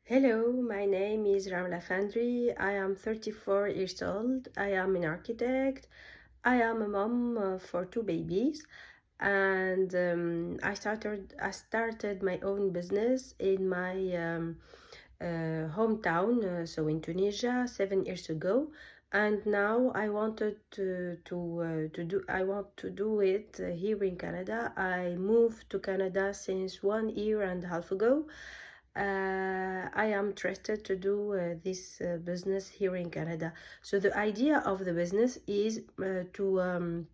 Hello, my name is Ramla Fandri. I am 34 years old. I am an architect. I am a mom for two babies, and I started my own business in my hometown, so in Tunisia, 7 years ago. And now I wanted I want to do it here in Canada. I moved to Canada since 1 year and a half ago. I am interested to do this business here in Canada. So the idea of the business is to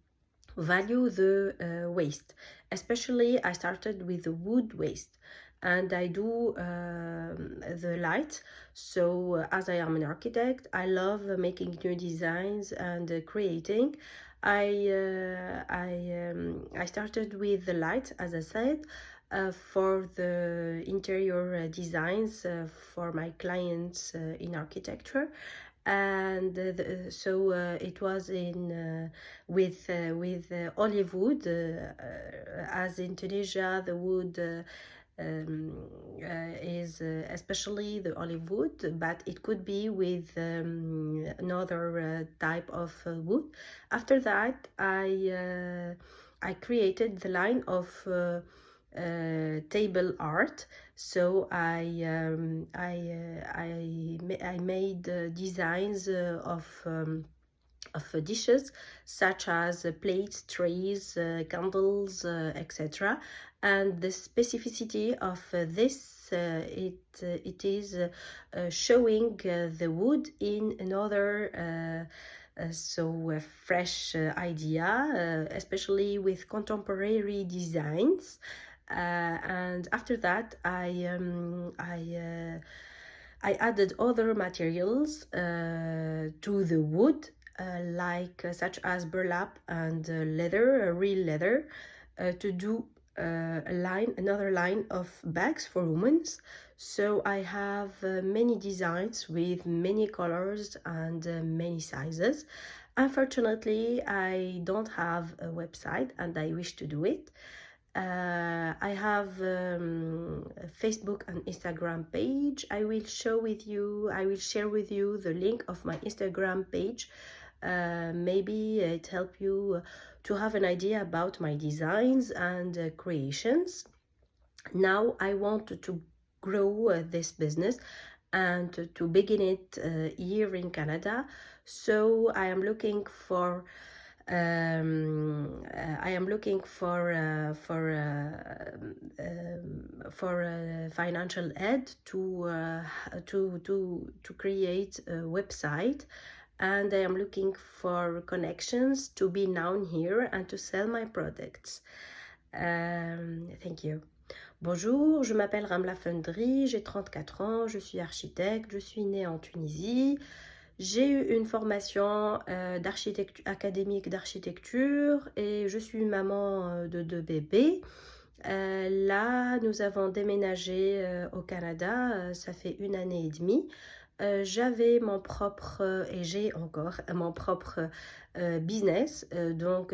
value the waste. Especially, I started with the wood waste, and I do the light. So as I am an architect, I love making new designs and creating. I started with the light, as I said, for the interior designs for my clients in architecture. And it was in with olive wood, as in Tunisia the wood is especially the olive wood, but it could be with another type of wood. After that, I created the line of table art. So I made designs of dishes, such as plates, trays, candles, etc. And the specificity of this, it is showing the wood in another fresh idea, especially with contemporary designs. And after that, I added other materials to the wood, such as burlap and leather, real leather, to do another line of bags for women. So I have many designs with many colors and many sizes. Unfortunately, I don't have a website, and I wish to do it. I have a Facebook and Instagram page. I will share with you the link of my Instagram page. Maybe it help you to have an idea about my designs and creations. Now I want to grow this business and to begin it here in Canada. So I am looking for financial aid to create a website, and I am looking for connections to be known here and to sell my products. Thank you. Bonjour, je m'appelle Ramla Fundry, j'ai 34 ans, je suis architecte, je suis née en Tunisie. J'ai eu une formation académique d'architecture et je suis maman de deux bébés. Là, nous avons déménagé au Canada, ça fait 1 année et demie. J'avais mon propre, et j'ai encore mon propre business, donc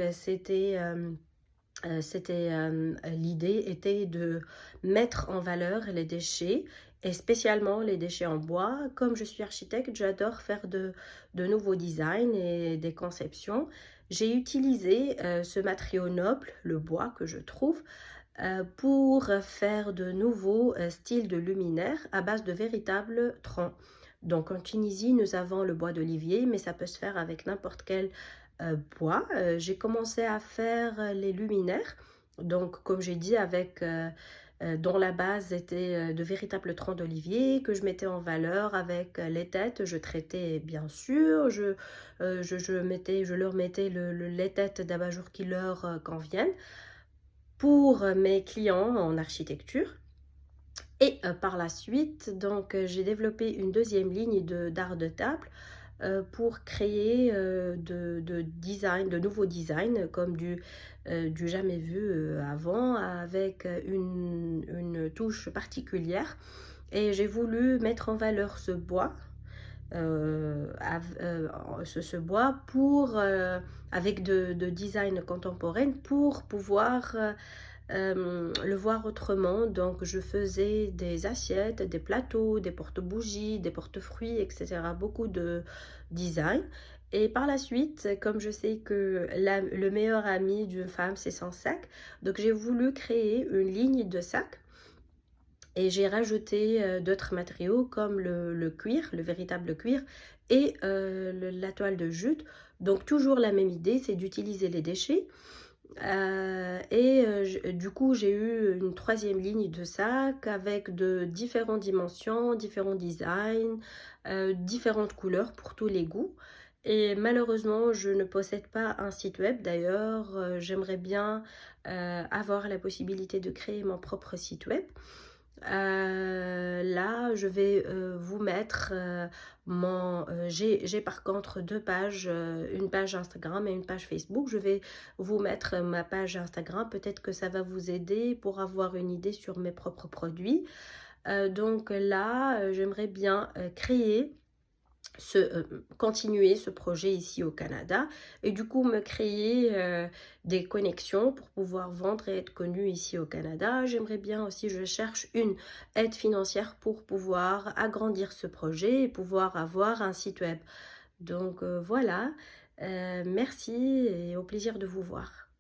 l'idée était de mettre en valeur les déchets, et spécialement les déchets en bois. Comme je suis architecte, j'adore faire de nouveaux designs et des conceptions. J'ai utilisé ce matériau noble, le bois que je trouve, pour faire de nouveaux styles de luminaires à base de véritables troncs. Donc en Tunisie, nous avons le bois d'olivier, mais ça peut se faire avec n'importe quel bois. J'ai commencé à faire les luminaires, donc comme j'ai dit, dont la base était de véritables troncs d'olivier que je mettais en valeur avec les têtes. Je traitais bien sûr, je leur mettais les têtes d'abat-jour qui leur conviennent pour mes clients en architecture. Et par la suite, donc j'ai développé une deuxième ligne d'art de table pour créer de nouveaux designs comme du jamais vu avant, avec une touche particulière. Et j'ai voulu mettre en valeur ce bois, avec de design contemporain, pour pouvoir le voir autrement. Donc je faisais des assiettes, des plateaux, des porte-bougies, des porte-fruits, etc. Beaucoup de design. Et par la suite, comme je sais que le meilleur ami d'une femme, c'est son sac, donc j'ai voulu créer une ligne de sacs et j'ai rajouté d'autres matériaux comme le cuir, le véritable cuir, et la toile de jute. Donc toujours la même idée, c'est d'utiliser les déchets. Du coup, j'ai eu une troisième ligne de sac avec de différentes dimensions, différents designs, différentes couleurs pour tous les goûts. Et malheureusement, je ne possède pas un site web. D'ailleurs, j'aimerais bien avoir la possibilité de créer mon propre site web. Là, je vais vous mettre j'ai par contre deux pages, une page Instagram et une page Facebook. Je vais vous mettre ma page Instagram, peut-être que ça va vous aider pour avoir une idée sur mes propres produits. Donc là, j'aimerais bien continuer ce projet ici au Canada et du coup me créer des connexions pour pouvoir vendre et être connue ici au Canada. J'aimerais bien aussi, je cherche une aide financière pour pouvoir agrandir ce projet et pouvoir avoir un site web. Donc voilà, merci et au plaisir de vous voir.